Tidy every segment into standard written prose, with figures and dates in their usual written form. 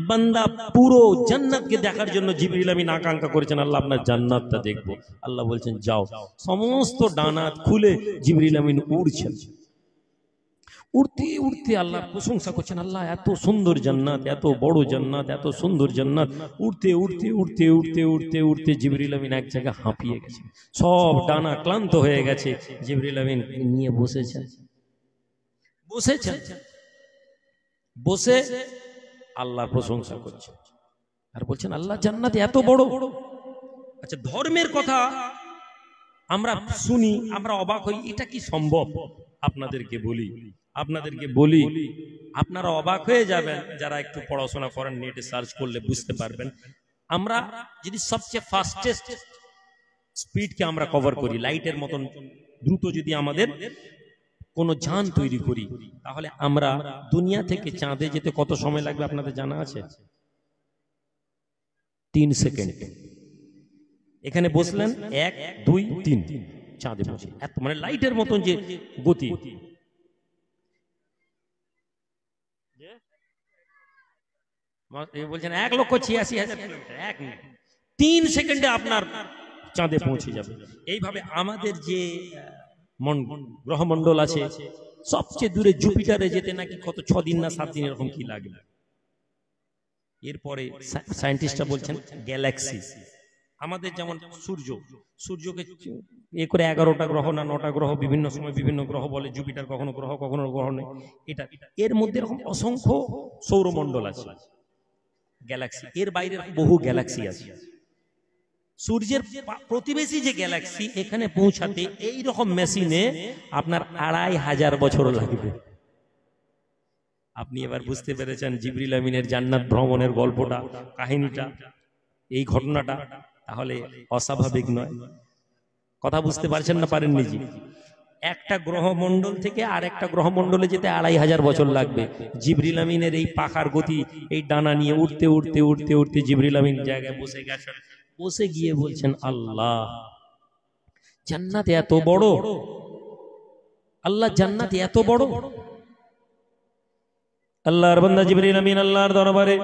বান্দা পুরো জান্নাতকে দেখার জন্য জিবরিল আমিন আকাঙ্ক্ষা করেছেন, আল্লাহ আপনার জান্নাতটা দেখবো। আল্লাহ বলছেন যাও। সমস্ত ডানা খুলে জিবরিল আমিন উড়ছেন। উড়তে উড়তে আল্লাহর প্রশংসা করছেন, আল্লাহ এত সুন্দর জান্নাত, এত বড় জান্নাত, এত সুন্দর জান্নাত। উড়তে উড়তে উড়তে উড়তে উড়তে উড়তে জিবরিল আমিন এক জায়গায় হাঁপিয়ে গেছে, সব ডানা ক্লান্ত হয়ে গেছে। জিবরিল আমিন নিয়ে বসেছেন, বসে আল্লাহর প্রশংসা করছেন আর বলছেন আল্লাহ জান্নাত এত বড়। আচ্ছা, ধর্মের কথা আমরা শুনি, আমরা অবাক হই, এটা কি সম্ভব? আপনাদেরকে বলি, আপনারা অবাক হয়ে যাবেন যারা একটু পড়াশোনা করেন, নেটে সার্চ করলে বুঝতে পারবেন। আমরা যদি সবচেয়ে ফাস্টেস্ট স্পিডকে আমরা কভার করি, লাইটের মতন দ্রুত যদি আমাদের কোনো যান তৈরি করি, তাহলে আমরা দুনিয়া থেকে চাঁদে যেতে কত সময় লাগবে আপনাদের জানা আছে? 3 সেকেন্ড। এখানে বসলেন 1 2 3 চাঁদে পৌঁছে, এত মানে লাইটের মতন যে গতি। বলছেন 1,86,000 কিলোমিটার 1 মিনিট, 3 সেকেন্ডে আপনার চাঁদে পৌঁছে যাবে। এইভাবে আমাদের যে গ্রহমণ্ডল আছে, সবচেয়ে দূরে জুপিটারে যেতে নাকি কত 6 দিন না 7 দিন এরকম কি লাগে। এরপরে সায়েন্টিস্টরা বলছেন গ্যালাক্সি, আমাদের যেমন সূর্যকে এ করে 11টা গ্রহ না 9টা গ্রহ, বিভিন্ন সময় বিভিন্ন গ্রহ বলে, জুপিটার কখনো গ্রহ কখনো গ্রহ নেই। এটা এর মধ্যে এরকম অসংখ্য সৌরমণ্ডল আছে, গ্যালাক্সি। এর বাইরে বহু গ্যালাক্সি আছে। সূর্যের প্রতিবেশী যে গ্যালাক্সি, এখানে পৌঁছাতে এই রকম মেশিনে আপনার 2500 বছর লাগবে। আপনি এবার বুঝতে পেরেছেন জিবরিল আমিনের জান্নাত ভ্রমণের গল্পটা, কাহিনীটা, এই ঘটনাটা তাহলে অস্বাভাবিক নয়। কথা বুঝতে পারছেন না পারেননি? জি, একটা গ্রহমণ্ডল থেকে আর একটা গ্রহমণ্ডলে যেতে 2500 বছর লাগবে। জিবরিল আমিনের এই পাখার গতি, এই ডানা নিয়ে উঠতে উঠতে উঠতে উঠতে জিবরিল আমিন জায়গায় বসে গেছেন। বসে গিয়ে বলছেন আল্লাহ জান্নাত এত বড়, আল্লাহ জান্নাত এত বড়। আল্লাহর বান্দা জিবরিল আমিন আল্লাহর দরবারে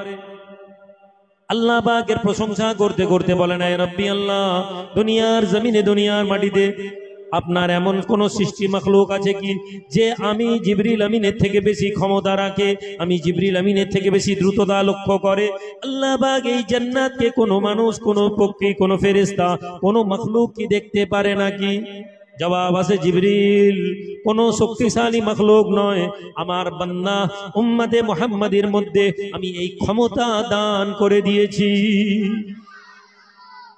আল্লাহ পাকের প্রশংসা করতে করতে বলেন, আয় রব্বি আল্লাহ, দুনিয়ার জমিনে, দুনিয়ার মাটিতে আপনার এমন কোন সৃষ্টি মাখলুক আছে কি যে আমি জিবরিল আমিনের থেকে বেশি ক্ষমতা রাখে, আমি জিবরিল আমিনের থেকে বেশি দ্রুততা লক্ষ্য করে? আল্লাহ পাক এই জান্নাতকে কোনো মানুষ, কোনো পক্ষী, কোনো ফেরেশতা, কোনো মাখলুক কি দেখতে পারে নাকি? জবাব আছে জিবরিল কোন শক্তিশালী মাখলুক নয়, আমার বান্দা উম্মতে মুহাম্মাদের মধ্যে আমি এই ক্ষমতা দান করে দিয়েছি।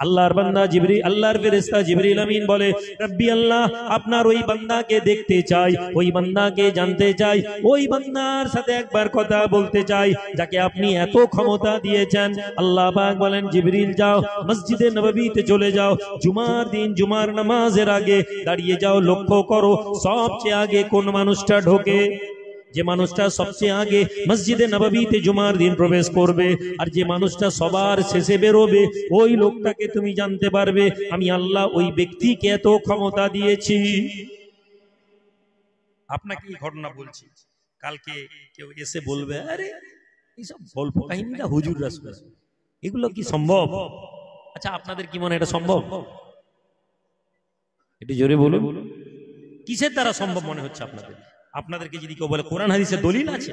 আল্লাহর বান্দা জিবরিল, আল্লাহর ফেরেশতা জিবরিল আমিন বলে, রব্বি আল্লাহ, আপনার ওই বান্দাকে দেখতে চাই, ওই বান্দাকে জানতে চাই, ওই বান্দার সাথে একবার কথা বলতে চাই যাকে আপনি এত ক্ষমতা দিয়েছেন। আল্লাহ পাক বলেন, জিবরিল যাও, মসজিদে নববীতে চলে যাও, জুমার দিন জুমার নামাজের আগে দাঁড়িয়ে যাও, লক্ষ্য করো সবচেয়ে আগে কোন মানুষটা ঢোকে। যে মানুষটা সবচেয়ে আগে মসজিদে নববীতে জুমার দিন প্রবেশ করবে আর যে মানুষটা সবার শেষে বেরোবে, ওই লোকটাকে তুমি জানতে পারবে আমি আল্লাহ ওই ব্যক্তিকে এত ক্ষমতা দিয়েছি। আপনাকে এই ঘটনা বলছি, কালকে কেউ এসে বলবে আরে এইসব গল্প কাহিনীটা হুজুররা শুনে, এগুলো কি সম্ভব? আচ্ছা, আপনাদের কি মনে এটা সম্ভব? একটু জোরে বলুন, কিসের দ্বারা সম্ভব মনে হচ্ছে আপনাদের? আপনাদেরকে যদি কেউ বলে কোরআন হাদিসের দলিল আছে,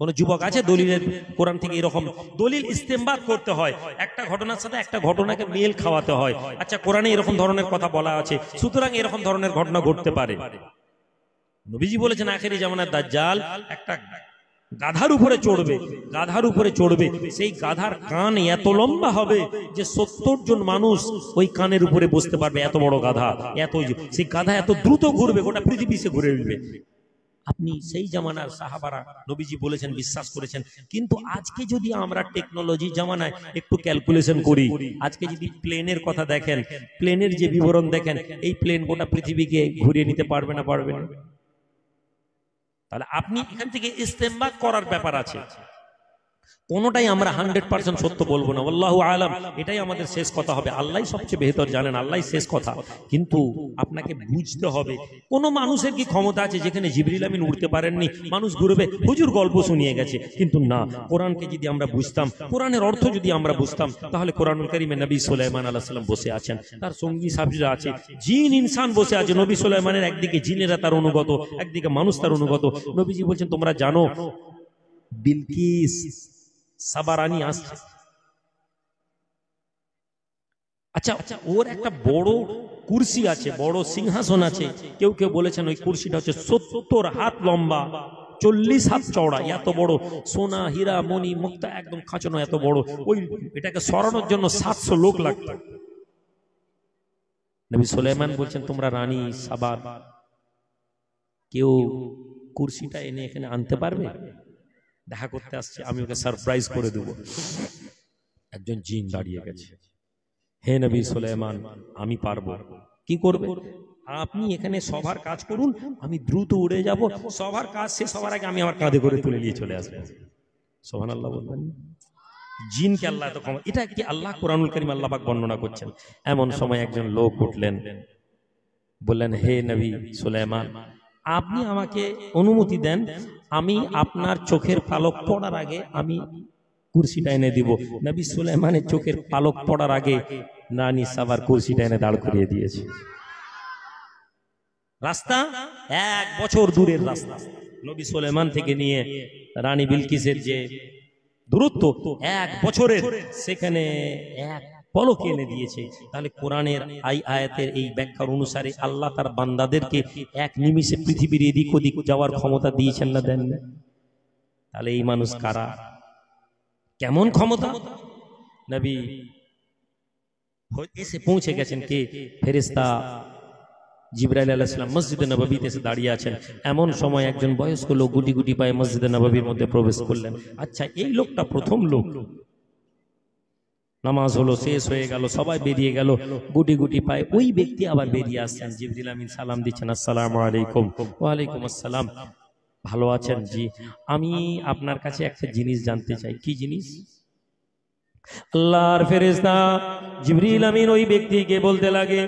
কোন যুবক আছে দলিলের, কোরআন থেকে এরকম দলিল ইস্তেমবাদ করতে হয়, একটা ঘটনার সাথে একটা ঘটনাকে মেল খাওয়াতে হয়, আচ্ছা কোরআনে এরকম ধরনের কথা বলা আছে সুতরাং এরকম ধরনের ঘটনা ঘটতে পারে। নবীজি বলেছেন আখেরি জামানার দাজ্জাল একটা গাধার উপরে চড়বে, গাধার উপরে চড়বে, সেই গাধার কান এত লম্বা হবে যে 70 জন মানুষ ওই কানের উপরে বসতে পারবে, এত বড় গাধা, এত সেই গাধা এত দ্রুত ঘুরবে, গোটা পৃথিবী সে ঘুরে উঠবে। আপনি সেই জামানার সাহাবারা নবীজি বলেছেন, বিশ্বাস করেছেন। কিন্তু আজকে যদি আমরা টেকনোলজি জামানায় একটু ক্যালকুলেশন করি, আজকে যদি প্লেনের কথা দেখেন, প্লেনের যে বিবরণ দেখেন, এই প্লেন গোটা পৃথিবীকে ঘুরিয়ে নিতে পারবে না, পারবে না? তাহলে আপনি এখান থেকে ইস্তেমবাদ করার ব্যাপার আছে। কোনোটাই আমরা 100% সত্য বলবো না, আল্লাহু আলাম, এটাই আমাদের শেষ কথা হবে। আল্লাহই সবচেয়ে বেহতর জানেন, আল্লাহই শেষ কথা। কিন্তু আপনাকে বুঝতে হবে, কোন মানুষের কি ক্ষমতা আছে যেখানে জিবরিল আমিন উঠতে পারেননি? মানুষ ঘুরবে, হুজুর গল্প শুনিয়ে গেছে, কিন্তু না, কোরআনকে যদি আমরা বুঝতাম, কোরআনের অর্থ যদি আমরা বুঝতাম, তাহলে কোরআনুল কারীমে নবী সুলাইমান আলাইহিস সালাম বসে আছেন, তার সঙ্গী সাথীরা আছে, জিন ইনসান বসে আছে। নবী সুলাইমানের একদিকে জিনেরা তার অনুগত, একদিকে মানুষ তার অনুগত। নবীজি বলছেন, তোমরা জানো বিলকিস সাবারানি আসছে। আচ্ছা, ওর একটা বড় কুরসি আছে, বড় সিংহাসন আছে। কেউ কেউ বলেছেন ওই কুরসিটা হচ্ছে 70 হাত লম্বা, 40 হাত চওড়া, এত বড়, সোনা হীরা মণি মুক্তা একদম খাঁচানো, এত বড়। ওই এটাকে সরানোর জন্য 700 লোক লাগতো। নবী সুলাইমান বলছেন, তোমরা রানী সাবার, কেউ কুরসিটা এনে এখানে আনতে পারবে? দেখা করতে আসছে, আমি ওকে সারপ্রাইজ করে দেব। একজন জিন দাঁড়িয়ে গেছে, হে নবী সুলাইমান, আমি পারবো। কি করবে? আপনি এখানে সবার কাজ করুন, আমি দ্রুত উড়ে যাব, সবার কাজ শেষ হওয়ার আগে আমি আমার কাঁধে করে তুলে নিয়ে চলে আসবো। সুবহানাল্লাহ বলবেন। জিনকে আল্লাহ এত ক্ষমতা, এটা কি আল্লাহ কোরআনুল কারীম আল্লাহ পাক বর্ণনা করছেন। এমন সময় একজন লোক উঠলেন, বললেন, হে নবী সুলাইমান, আপনি আমাকে অনুমতি দেন, আমি আপনার চোখের পালক পড়ার আগে আমি কুরসিটা এনে দিব। নবী সুলাইমানের চোখের পালক পড়ার আগে রানী সাবার কুরসিটা এনে দাঁড় করিয়ে দিয়েছে। রাস্তা 1 বছর দূরের রাস্তা, নবী সুলাইমান থেকে নিয়ে রানী বিলকিসের যে দূরত্ব 1 বছরের, সেখানে এক পলকে এনে দিয়েছে। তাহলে কোরআনের আয়াতের এই ব্যাখ্যার অনুসারে আল্লাহ তার বান্দাদেরকে এক নিমিষে পৃথিবীর এদিক ওদিক যাওয়ার ক্ষমতা দিয়েছেন না দেন না? তাহলে এই মানুষ কারা, কেমন ক্ষমতা? নবী এসে পৌঁছে গেছেন, কে? ফেরেশতা জিবরাইল আলাইহিস সালাম মসজিদে নববীতে এসে দাঁড়িয়ে আছেন। এমন সময় একজন বয়স্ক লোক গুটি গুটি পায়ে মসজিদে নববীর মধ্যে প্রবেশ করলেন। আচ্ছা, এই লোকটা প্রথম লোক। নামাজ হলো, শেষ হয়ে গেল, সবাই বেরিয়ে গেল, গুটি গুটি পায়ে ওই ব্যক্তি আবার বেরিয়ে আসছেন। জিবরিল আমিন সালাম দিচ্ছেন, আসসালামু আলাইকুম। ওয়া আলাইকুম আসসালাম, ভালো আছেন? জি। আমি আপনার কাছে একটা জিনিস জানতে চাই। কি জিনিস? আল্লাহর ফেরেশতা জিবরিল আমিন ওই ব্যক্তিকে বলতে লাগে,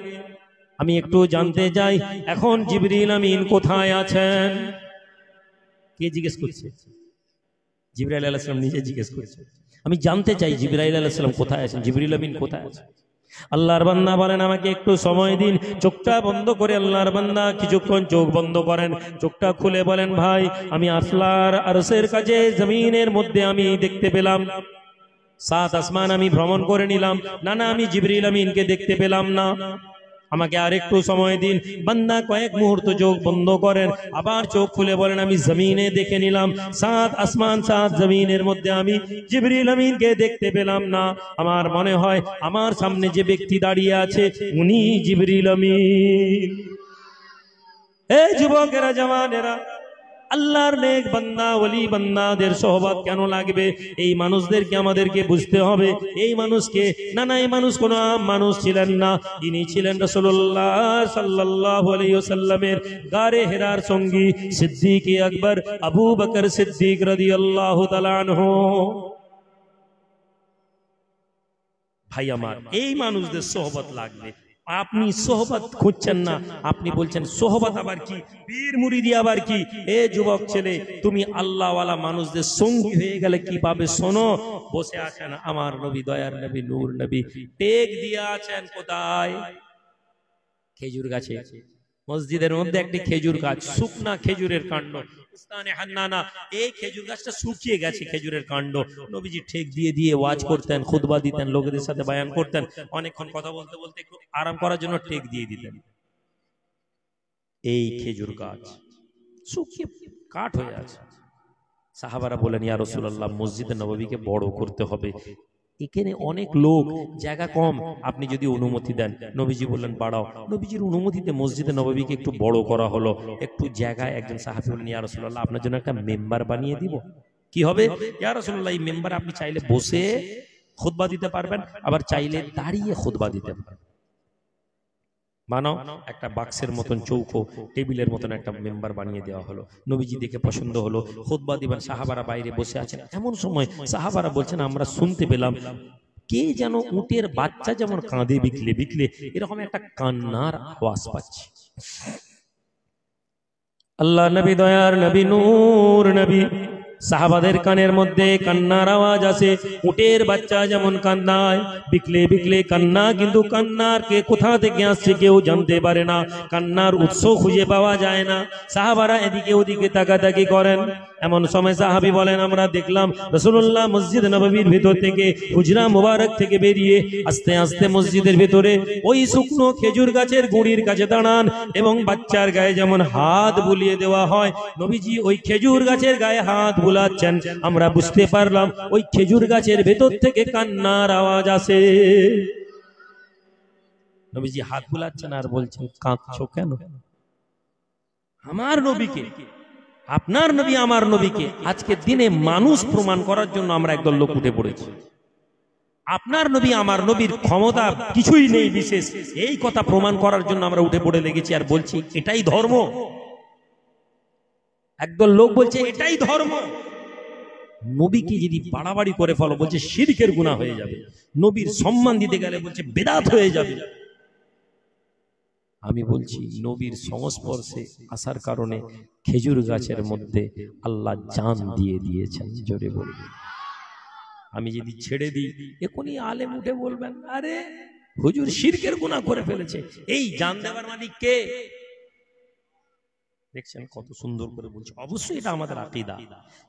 আমি একটু জানতে চাই, এখন জিবরিল আমিন কোথায় আছেন? কে জিজ্ঞেস করছে? জিবরাইল আলাইহিস সালাম নিজে জিজ্ঞেস করছে, আমি জানতে চাই জিবরাইল আলাইহিস সালাম কোথায় আছেন, জিবরিল আমিন কোথায় আছেন? আল্লাহর বান্দা বলেন, আমাকে একটু সময় দিন। চোখটা বন্ধ করে আল্লাহর বান্দা কিছুক্ষণ চোখ বন্ধ করেন, চোখটা খুলে বলেন, ভাই, আমি আল্লাহর আরশের কাছে জমিনের মধ্যে আমি দেখতে পেলাম, 7 আসমান আমি ভ্রমণ করে নিলাম, না না, আমি জিবরিল আমিনকে দেখতে পেলাম না, আমাকে আর একটু সময় দিন। বান্দা কয়েক মুহূর্ত চোখ বন্ধ করেন, আবার চোখ খুলে বলেন, আমি জমিনে দেখে নিলাম, 7 আসমান 7 জমিনের মধ্যে আমি জিবরিল আমিনকে দেখতে পেলাম না। আমার মনে হয় আমার সামনে যে ব্যক্তি দাঁড়িয়ে আছে উনি জিবরিল আমিন। এই যুবকেরা, জওয়ানেরা, আল্লাহর নেক বান্দা ওলি বান্দাদের সোহবত কেন লাগবে? এই মানুষদেরকে আমাদেরকে বুঝতে হবে। এই মানুষকে, না না, এই মানুষ কোন মানুষ ছিলেন না, ইনি ছিলেন রাসূলুল্লাহ সাল্লাল্লাহু আলাইহি ওয়াসাল্লামের গারে হেরার সঙ্গী সিদ্দিক আকবর আবু বকর সিদ্দিক রাদিয়াল্লাহু তাআলা আনহু। ভাই আমার, এই মানুষদের সোহবত লাগবে। আপনি সোহবত খুঁজছেন না, আপনি বলছেন সোহবত আবার কি, পীর মুরিদি আবার কি? এ যুবক ছেলে, তুমি আল্লাহওয়ালা মানুষদের সঙ্গী হয়ে গেলে কি পাবে? শোনো, বসে আছেন আমার নবী, দয়ার নবী, নূর নবী, টেক দিয়ে আছেন কোথায়? খেজুর গাছে। মসজিদের মধ্যে একটি খেজুর গাছ, শুকনা খেজুরের কাণ্ড, এই খেজুর গাছটা শুকিয়ে গেছে, খেজুরের কাণ্ড। নবীজি ঠেক দিয়ে দিয়ে ওয়াজ করতেন, খুতবা দিতেন, লোকেদের সাথে বয়ান করতেন, অনেকক্ষণ কথা বলতে বলতে একটু আরাম করার জন্য ঠেক দিয়ে দিতেন। এই খেজুর গাছ শুকিয়ে কাঠ হয়ে আছে। সাহাবারা বলেন, ইয়া রাসূলুল্লাহ, মসজিদে নববীকে বড় করতে হবে, এখানে অনেক লোক, জায়গা কম, আপনি যদি অনুমতি দেন। নবীজি বললেন, বাড়াও। নবীজির অনুমতিতে মসজিদে নববীকে একটু বড় করা হলো, একটু জায়গায়। একজন সাহাবী বললেন, ইয়া রাসূলুল্লাহ, আপনার জন্য একটা মেম্বার বানিয়ে দিব। কি হবে? ইয়া রাসূলুল্লাহ, এই মেম্বার আপনি চাইলে বসে খুতবা দিতে পারবেন, আবার চাইলে দাঁড়িয়ে খুতবা দিতে পারবেন। বানাও, একটা বাক্সের মতন চৌকো টেবিলের মতন একটা মেম্বার বানিয়ে দেওয়া হলো। নবীজি দেখে পছন্দ হলো, খুতবা দিবেন, সাহাবারা বাইরে বসে আছেন। এমন সময় সাহাবারা বলছেন আমরা শুনতে পেলাম কে যেন উটের বাচ্চা যেমন কাঁদে বিকলে বিকলে এরকম একটা কান্নার আওয়াজ পাচ্ছি। আল্লাহ নবী, দয়ার নবী, নূর নবী, সাহাবাদের কানের মধ্যে কান্নার আওয়াজ আসে। উটের বাচ্চা যেমন কান্নায়, বিকলে বিকলে কান্না, কিন্তু কান্নার কে কোথা থেকে আসছে কেউ জানতে পারে না, কান্নার উৎস খুঁজে পাওয়া যায় না। সাহাবারা এদিকে ওদিকে তাকাতাকি করেন। এমন সময় সাহাবী বলেন আমরা দেখলাম রাসূলুল্লাহ মসজিদ নববীর ভিতর থেকে, হুজরা মুবারক থেকে বেরিয়ে আস্তে আস্তে মসজিদের ভিতরে ওই শুকনো খেজুর গাছের গুঁড়ির কাছে দাঁড়ান এবং বাচ্চার গায়ে যেমন হাত বুলিয়ে দেওয়া হয়, নবীজি ওই খেজুর গাছের গায়ে হাত বুলাচ্ছেন। আমরা বুঝতে পারলাম ওই খেজুর গাছের ভেতর থেকে কান্নার আওয়াজ আসে। নবীজি হাত বুলাচ্ছেন আর বলছেন কাঁদছো কেন? আমার নবীকে, আপনার নবী আমার নবীকে আজকের দিনে মানুষ প্রমাণ করার জন্য আমরা একদল লোক উঠে পড়েছি। আপনার নবী আমার নবীর ক্ষমতা কিছুই নেই বিশেষ, এই কথা প্রমাণ করার জন্য আমরা উঠে পড়ে লেগেছি আর বলছি এটাই ধর্ম। একদল লোক বলছে এটাই ধর্ম। নবীকে যদি বাড়াবাড়ি করে ফেলো বলছে শিরকের গুনাহ হয়ে যাবে, নবীর সম্মান দিতে গেলে বলছে বেদাত হয়ে যাবে। আমি বলছি নবীর সংস্পর্শে আসার কারণে খেজুর গাছের মধ্যে আল্লাহ জান দিয়ে দিয়েছেন। জোরে বলবেন। আমি যদি ছেড়ে দিই এখনই আলেম উঠে বলবেন আরে হুজুর শিরকের গুনাহ করে ফেলেছে। এই জান দেওয়ার মালিক কে? দেখছেন কত সুন্দর করে বলছে। অবশ্যই এটা আমাদের আকীদা,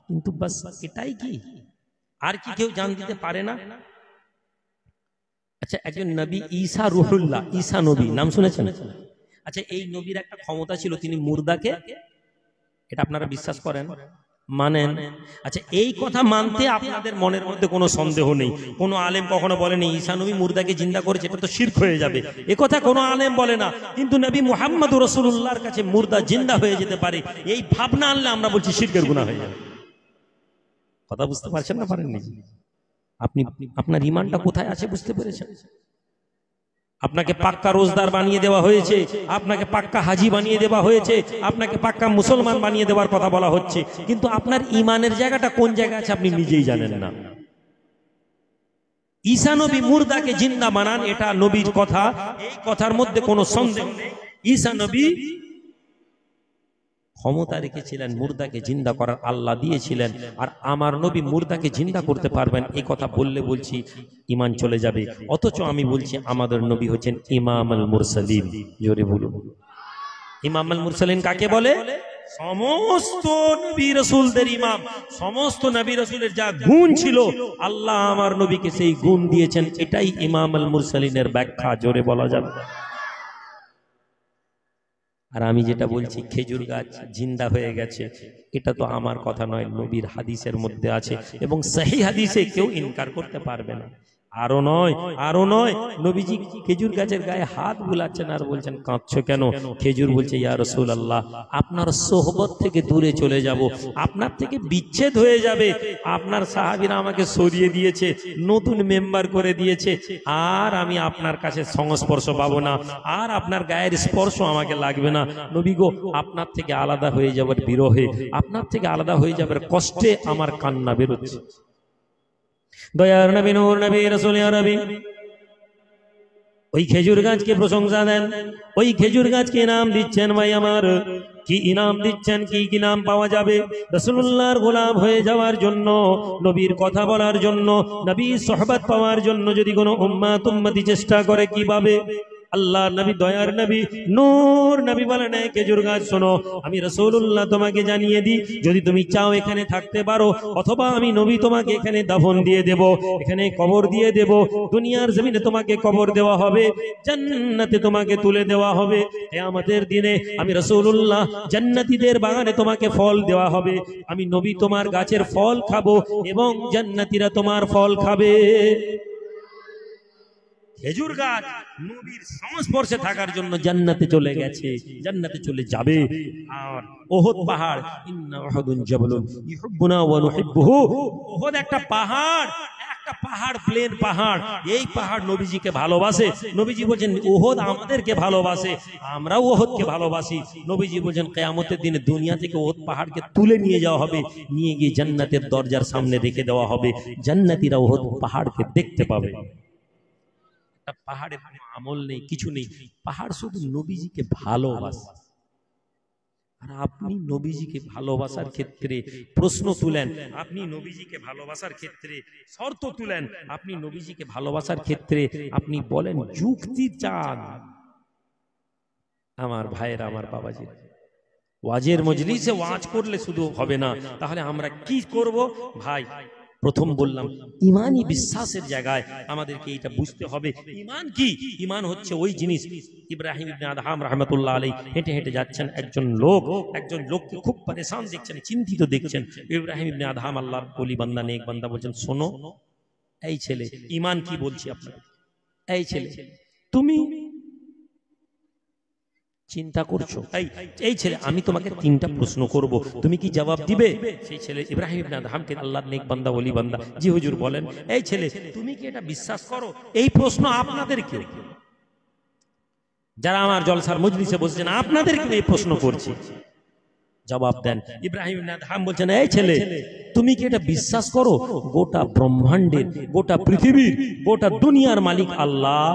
কিন্তু বাস এটাই কি, আর কি কেউ জান দিতে পারে না? আচ্ছা, একজন নবী ঈসা রুহুল্লাহ, ঈসা নবী নাম শুনেছেন? আচ্ছা, এই নবীর একটা ক্ষমতা ছিল, তিনি মুর্দাকে, এটা আপনারা বিশ্বাস করেন, মানেন? আচ্ছা, এই কথা মানতে আপনাদের মনের মধ্যে কোনো সন্দেহ নেই। কোনো আলেম কখনো বলেনি ঈসা নবী মুর্দাকে জিন্দা করেছে, এটা তো শিরক হয়ে যাবে, এ কথা কোনো আলেম বলে না। কিন্তু নবী মুহাম্মদুর রাসূলুল্লাহর কাছে মুর্দা জিন্দা হয়ে যেতে পারে, এই ভাবনা আনলে আমরা বলছি শিরকের গুনাহ হয়ে যাবে। কথা বুঝতে পারছেন না পারেননি? আপনি আপনার ঈমানটা কোথায় আছে বুঝতে পেরেছেন? আপনাকে পাক্কা রোজদার বানিয়ে দেওয়া হয়েছে, আপনাকে পাক্কা হাজি বানিয়ে দেওয়া হয়েছে, আপনাকে পাক্কা মুসলমান বানিয়ে দেওয়ার কথা বলা হচ্ছে, কিন্তু আপনার ঈমানের জায়গাটা কোন জায়গায় আছে আপনি নিজেই জানেন না। ঈসা নবী মুর্দাকে জিন্দা বানান, এটা নবীর কথা, এই কথার মধ্যে কোনো সন্দেহ নেই। ঈসা নবী ক্ষমতা রেখেছিলেন মুর্দাকে জিন্দা করার, আল্লাহ দিয়েছিলেন। আর আমার নবী মুর্দাকে জিন্দা করতে পারবেন, এই কথা বললে বলছি ঈমান চলে যাবে। অথচ আমি বলছি আমাদের নবী হচ্ছেন ইমামুল মুরসালিন। জোরে বলুন। ইমামুল মুরসালিন কাকে বলে? সমস্ত নবী রাসূলদের ইমাম। সমস্ত নবী রাসূলের যা গুণ ছিল আল্লাহ আমার নবীকে সেই গুণ দিয়েছেন, এটাই ইমামুল মুরসালিনের ব্যাখ্যা। জোরে বলা যাবে। আর আমি যেটা বলছি খেজুর গাছ জিন্দা হয়ে গেছে, এটা তো আমার কথা নয়, নবীর হাদিসের মধ্যে আছে এবং সহিহ হাদিসে কেউ ইনকার করতে পারবে না। আরো নয়, আরো নয়, নবীজি খেজুর গাছের গায়ে হাত বুলাচ্ছেন আর বলছেন কাঁদছো কেন? খেজুর বলছে ইয়া রাসূলুল্লাহ, আপনার সোহবত থেকে দূরে চলে যাব, আপনার থেকে বিচ্ছেদ হয়ে যাবে। আপনার সাহাবীরা আমাকে সরিয়ে দিয়েছে, নতুন মেম্বার করে দিয়েছে, আর আমি আপনার কাছে সংস্পর্শ পাবো না, আর আপনার গায়ের স্পর্শ আমাকে লাগবে না। নবী গো, আপনার থেকে আলাদা হয়ে যাবার বিরহে, আপনার থেকে আলাদা হয়ে যাবার কষ্টে আমার কান্না বেরোচ্ছে। দয়ার নবী, নূর নবী, রাসূল আরবী ওই খেজুর গাছকে প্রশংসা দেন, ওই খেজুর গাছকে ইনাম দিচ্ছেন। ভাই আমার, কি ইনাম দিচ্ছেন, কি কি নাম পাওয়া যাবে? রাসূলুল্লাহর গোলাম হয়ে যাওয়ার জন্য, নবীর কথা বলার জন্য, নবীর সোহবত পাওয়ার জন্য যদি কোনো উম্মতি চেষ্টা করে কিভাবে? আল্লাহ নবী, দয়ার নবী, নূর নবী বলেন খেজুর গাছ শোনো, আমি রাসূলুল্লাহ তোমাকে জানিয়ে দিই, যদি তুমি চাও এখানে থাকতে পারো, অথবা আমি নবী তোমাকে এখানে দাফন দিয়ে দেব, এখানে কবর দিয়ে দেব, দুনিয়ার জমিনে তোমাকে কবর দেওয়া হবে, জান্নাতে তোমাকে তুলে দেওয়া হবে, কিয়ামতের দিনে আমি রাসূলুল্লাহ জান্নাতীদের বাগানে তোমাকে ফল দেওয়া হবে, আমি নবী তোমার গাছের ফল খাবো এবং জান্নাতীরা তোমার ফল খাবে। খেজুর গাছ নবীর সংস্পর্শে থাকার জন্য জান্নাতে চলে গেছে, জান্নাতে চলে যাবে। আর ওহদ পাহাড়, ইন্না উহুদুন জাবালুন ইউহিব্বুনা ওয়া নুহিব্বুহু, ওহদ একটা পাহাড়, একটা একটা পাহাড়, প্লেন পাহাড়, এই পাহাড় নবীজিকে ভালোবাসে। নবীজি বলছেন ওহদ আমাদেরকে ভালোবাসে, আমরাও ওহদকে ভালোবাসি। নবীজি বলছেন কিয়ামতের দিনে দুনিয়া থেকে ওহদ পাহাড়কে তুলে নিয়ে যাওয়া হবে, নিয়ে গিয়ে জান্নাতের দরজার সামনে রেখে দেওয়া হবে, জান্নাতীরা ওহদ পাহাড়কে দেখতে পাবে। পাহাড়ের আমল নেই, কিছু নেই, পাহাড় শুধু নবীজিকে ভালোবাসে। আর আপনি নবীজিকে ভালোবাসার ক্ষেত্রে প্রশ্ন তুলেন, আপনি নবীজিকে ভালোবাসার ক্ষেত্রে শর্ত তুলেন, আপনি নবীজিকে ভালোবাসার ক্ষেত্রে আপনি বলেন যুক্তি চান। আমার ভাইয়েরা, আমার বাবাজি, ওয়াজের মজলিসে ওয়াজ করলে শুধু হবে না, তাহলে আমরা কি করব ভাই? প্রথম বললাম ইমানি বিশ্বাসের জায়গায় আমাদেরকে এটা বুঝতে হবে। ইমান কি? ইমান হচ্ছে ওই জিনিস। ইব্রাহিম ইবনে আদহাম রাহমাতুল্লাহ আলাইহি হেঁটে হেঁটে যাচ্ছেন, একজন লোককে খুব পরেশান দেখছেন, চিন্তিত দেখছেন। ইব্রাহিম ইবনে আদহাম আল্লাহর ওলি বান্দা, নেক বান্দা, বলছেন শোনো এই ছেলে, ইমান কি বলছি আপনাকে, এই ছেলে তুমি চিন্তা করছো, এই ছেলে আমি তোমাকে তিনটা প্রশ্ন করব, তুমি কি জবাব দিবে? সেই ছেলে ইব্রাহিম ইবনে আদহামকে আল্লাহর নেক বান্দা, ওলি বান্দা, জি হুজুর বলেন। এই ছেলে তুমি কি এটা বিশ্বাস করো? এই প্রশ্ন আপনাদেরকে, যারা আমার জলসার মজলিসে বসেছেন আপনাদেরকে এই প্রশ্ন করছি, জবাব দেন। ইব্রাহিম ইবনে আদহাম বলছেন এই ছেলে তুমি কি এটা বিশ্বাস করো গোটা ব্রহ্মাণ্ডের, গোটা পৃথিবীর, গোটা দুনিয়ার মালিক আল্লাহ?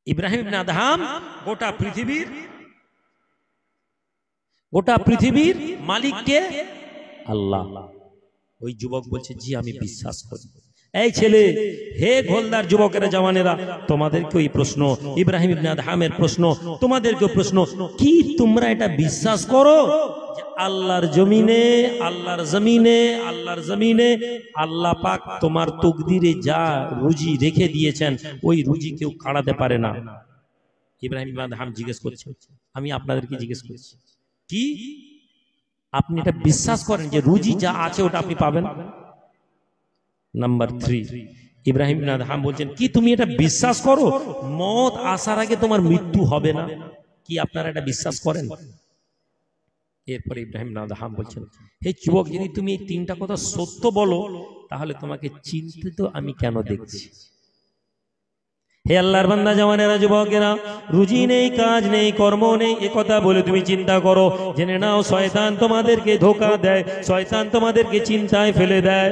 ইব্রাহিম ইবনে আদহাম গোটা পৃথিবীর মালিক কে? আল্লাহ। ওই যুবক বলছে জি আমি বিশ্বাস করি। এই ছেলে, হে গোলদার যুবকেরা, জওয়ানেরা, তোমাদেরকে ওই প্রশ্ন, ইব্রাহিম ইবনে আদহামের প্রশ্ন, তোমাদেরকে প্রশ্ন, কি তোমরা এটা বিশ্বাস করো যে আল্লাহর জমিনে, আল্লাহর জমিনে আল্লাহ পাক তোমার তকদিরে যা রুজি রেখে দিয়েছেন ওই রুজি কেউ কাটাতে পারে না? ইব্রাহিম ইবনে আদহাম জিজ্ঞেস করছে, আমি আপনাদেরকে জিজ্ঞেস করছি, কি আপনি এটা বিশ্বাস করেন যে রুজি যা আছে ওটা আপনি পাবেন? নাম্বার 3, ইব্রাহিম ইবনে আদহাম বলছেন কি তুমি এটা বিশ্বাস করো মওত আসার আগে তোমার মৃত্যু হবে না? কি আপনারা এটা বিশ্বাস করেন? এরপরে ইব্রাহিম ইবনে আদহাম বলছেন, হে যুবক, যদি তুমি এই তিনটা কথা সত্য বলো তাহলে তোমাকে চিন্তিত আমি কেন দেখছি? হে আল্লাহর বান্দা, জওয়ানেরা, যুবকেরা, রুজি নেই, কাজ নেই, কর্ম নেই, এ কথা বলে তুমি চিন্তা করো, জেনে নাও শয়তান তোমাদেরকে ধোঁকা দেয়, শয়তান তোমাদেরকে চিন্তায় ফেলে দেয়।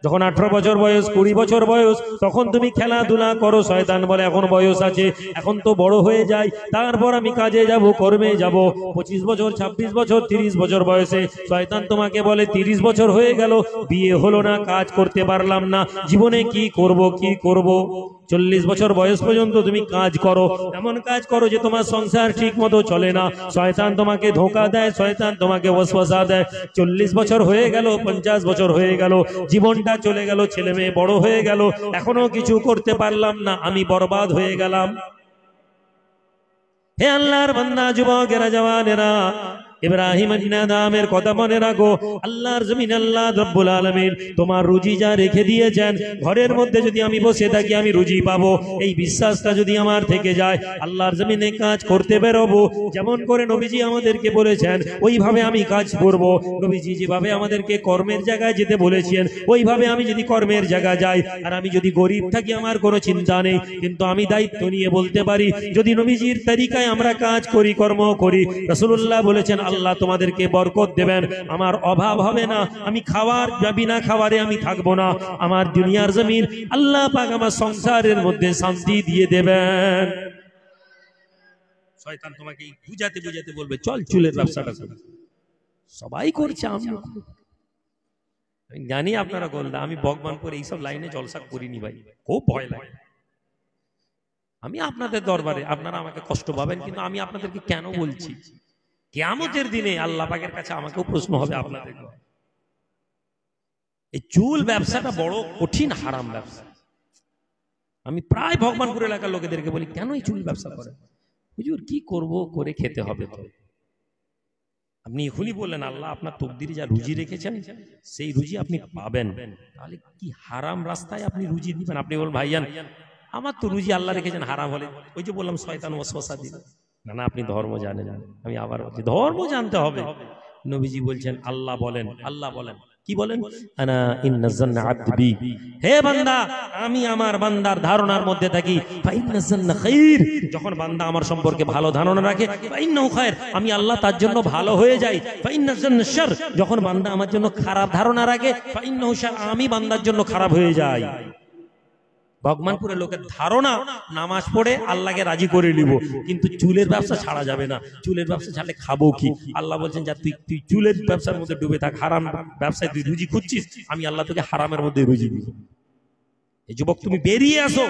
যখন 18 বছর বয়স, 20 বছর বয়স, তখন তুমি খেলাধুলা করো, শয়তান বলে এখন বয়স আছে, এখন তো বড় হয়ে যায়, তারপর আমি কাজে যাব, কর্মে যাব। 25 বছর, 26 বছর, 30 বছর বয়সে শয়তান তোমাকে বলে 30 বছর হয়ে গেল, বিয়ে হলো না, কাজ করতে পারলাম না, জীবনে কি করব? 40 বছর বয়স পর্যন্ত তুমি কাজ করো, এমন কাজ করো যে তোমার সংসার ঠিক মতো চলে না, শয়তান তোমাকে ধোঁকা দেয়, শয়তান তোমাকে ওয়াসওয়াসা দেয়। 40 বছর হয়ে গেল, 50 বছর হয়ে গেল, জীবনটা চলে গেল, ছেলে মেয়ে বড় হয়ে গেল, এখনো কিছু করতে পারলাম না, আমি বরবাদ হয়ে গেলাম। হে আল্লাহর বান্দা, যুবকেরা, জওয়ানেরা, ইব্রাহিম ইবনে আদহামের কথা মনে রাখো। আল্লাহর জমিন, আল্লাহ রব্বুল আলামিন তোমার রুজি যা রেখে দিয়েছেন, ঘরের মধ্যে যদি আমি বসে থাকি আমি রুজি পাবো, এই বিশ্বাসটা যদি আমার থেকে যায়, আল্লাহর জমিনে কাজ করতে বেরোবো, যেমন করে নবীজি আমাদেরকে বলেছেন ওইভাবে আমি কাজ করব। নবীজি যেভাবে আমাদেরকে কর্মের জায়গায় যেতে বলেছেন ওইভাবে আমি যদি কর্মের জায়গায় যাই, আর আমি যদি গরিব থাকি আমার কোনো চিন্তা নেই, কিন্তু আমি দায়িত্ব নিয়ে বলতে পারি যদি নবীজির তরিকায় আমরা কাজ করি, কর্ম করি, রাসূলুল্লাহ বলেছেন আল্লাহ তোমাদেরকে বরকত দেবেন, আমার অভাব হবে না, আমি বিনা খাবারে আমি থাকবো না, আমার দুনিয়ার জমিন আল্লাহ পাক আমার সংসারের মধ্যে শান্তি দিয়ে দেবেন। শয়তান তোমাকে বুঝাতে বুঝাতে বলবে চল চুলের ব্যবসাটা কর, সবাই করছে, আমি জানি আপনারা গোলদা, আমি ভগবানপুর এইসব লাইনে জলসা করিনি ভাই, খুব ভয় লাগে। আমি আপনাদের দরবারে, আপনারা আমাকে কষ্ট পাবেন, কিন্তু আমি আপনাদেরকে কেন বলছি, কিয়ামতের দিনে আল্লাহ পাকের কাছে আমাকেও প্রশ্ন হবে আপনাদের। এই চুল ব্যবসাটা বড় কঠিন হারাম ব্যবসা। আমি প্রায় ভগবানপুর এলাকার লোকেদেরকে বলি কেন এই চুল ব্যবসা করে? হুজুর কি করব, করে খেতে হবে। তো আপনি এখনই বললেন আল্লাহ আপনার তকদিরে যা রুজি রেখেছেন সেই রুজি আপনি পাবেন, তাহলে কি হারাম রাস্তায় আপনি রুজি দিবেন? আপনি বলুন ভাইজান আমার তো রুজি আল্লাহ রেখেছেন হারাম হলে, ওই যে বললাম শয়তান ওয়াসওয়াসা দিল। না না, আপনি ধর্ম জানেন, আমি আবার বলছি ধর্ম জানতে হবে। নবীজি বলছেন আল্লাহ বলেন, আল্লাহ বলেন কি বলেন, আনা ইন্না যান্না আবদি, হে বান্দা আমি আমার বান্দার ধারণার মধ্যে থাকি, ফা ইন্না যান্না খাইর, যখন বান্দা আমার সম্পর্কে ভালো ধারণা রাখে, ফা ইন্নাহু খায়র, আমি আল্লাহ তার জন্য ভালো হয়ে যাই, ফা ইন্না যান্না শার, যখন বান্দা আমার জন্য খারাপ ধারণা রাখে, ফা ইন্নাহু শার, আমি বান্দার জন্য খারাপ হয়ে যাই। ভগবানপুরের লোকের ধারণা নামাজ পড়ে আল্লাহকে রাজি করে নিব, কিন্তু চুলের ব্যবসা ছাড়া যাবে না, চুলের ব্যবসা ছাড়লে খাবো কি? আল্লাহ বলছেন যা তুই চুলের ব্যবসার মধ্যে ডুবে থাক, হারাম ব্যবসায় তুই রুজি খুঁজছিস, আমি আল্লাহ তোকে হারামের মধ্যে রুজি দিব। এই যুবক তুমি বেরিয়ে আসো,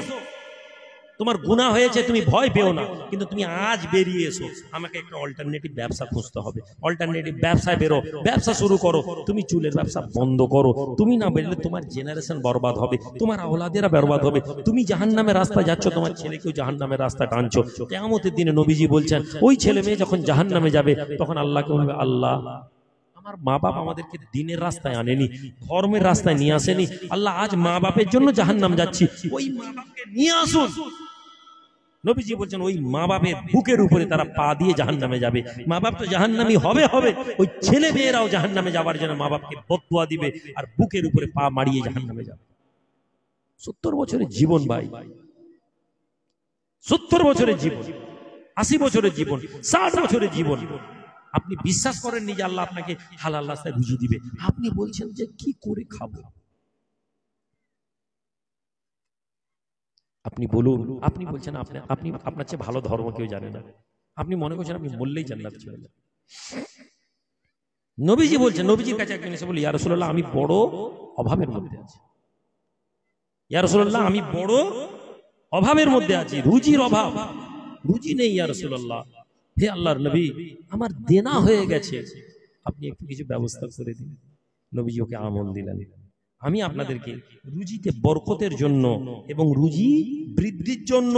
তোমার গুনাহ হয়েছে তুমি ভয় পেও না, কিন্তু তুমি আজ বেরিয়ে এসো, আমাকে একটা অল্টারনেটিভ ব্যবসা খুঁজতে হবে, অল্টারনেটিভ ব্যবসায় বেরো, ব্যবসা শুরু করো, তুমি চুলের ব্যবসা বন্ধ করো, তুমি না বেরলে তোমার জেনারেশন বরবাদ হবে, তোমার আওলাদেরা বরবাদ হবে, তুমি জাহান্নামের রাস্তায় যাচ্ছ, তোমার ছেলেকেও জাহান্নামের রাস্তায় টানছো। কিয়ামতের দিনে নবীজি বলছেন ওই ছেলে মেয়ে যখন জাহান্নামে যাবে তখন আল্লাহকে বলবে, আল্লাহ আমার মা বাপ আমাদেরকে দিনের রাস্তায় আনেনি, ধর্মের রাস্তায় নিয়ে আসেনি, আল্লাহ আজ মা বাপের জন্য জাহান্নাম যাচ্ছি, ওই মা বাপকে নিয়ে আসুন। নবীজি বলছেন ওই মা বাপের বুকের উপরে তারা পা দিয়ে জাহান্নামে যাবে, মা বাপ তো জাহান্নামী হবে, ওই ছেলে মেয়েরাও জাহান্নামে যাবার জন্য মা বাপকে বদদুয়া দিবে আর বুকের উপরে পা মারিয়ে জাহান্নামে যাবে। 70 বছরের জীবন ভাই, 70 বছরের জীবন, 80 বছরের জীবন, 60 বছরের জীবন, আপনি বিশ্বাস করেননি যে আল্লাহ আপনাকে হালাল রাস্তায় রুজি দিবে, আপনি বলছেন যে কি করে খাবো? আপনি বলুন, আপনি বলছেন আপনি আপনার চেয়ে ভালো ধর্ম কেউ জানে না, আপনি মনে করছেন আপনি মরলেই জান্নাতে চলে যাবেন। নবীজি বলছেন, নবীজির কাছে একজন এসে বলে, ইয়া রাসূলুল্লাহ আমি বড় অভাবের মধ্যে আছি, ইয়া রাসূলুল্লাহ আমি বড় অভাবের মধ্যে আছি, রুজির অভাব, রুজি নেই ইয়া রাসূলুল্লাহ, হে আল্লাহর নবী আমার দেনা হয়ে গেছে, আপনি একটু কিছু ব্যবস্থা করে দিন। নবীজি ওকে আমল দিলেন, আমি আপনাদেরকে রুজিতে বরকতের জন্য এবং রুজি বৃদ্ধির জন্য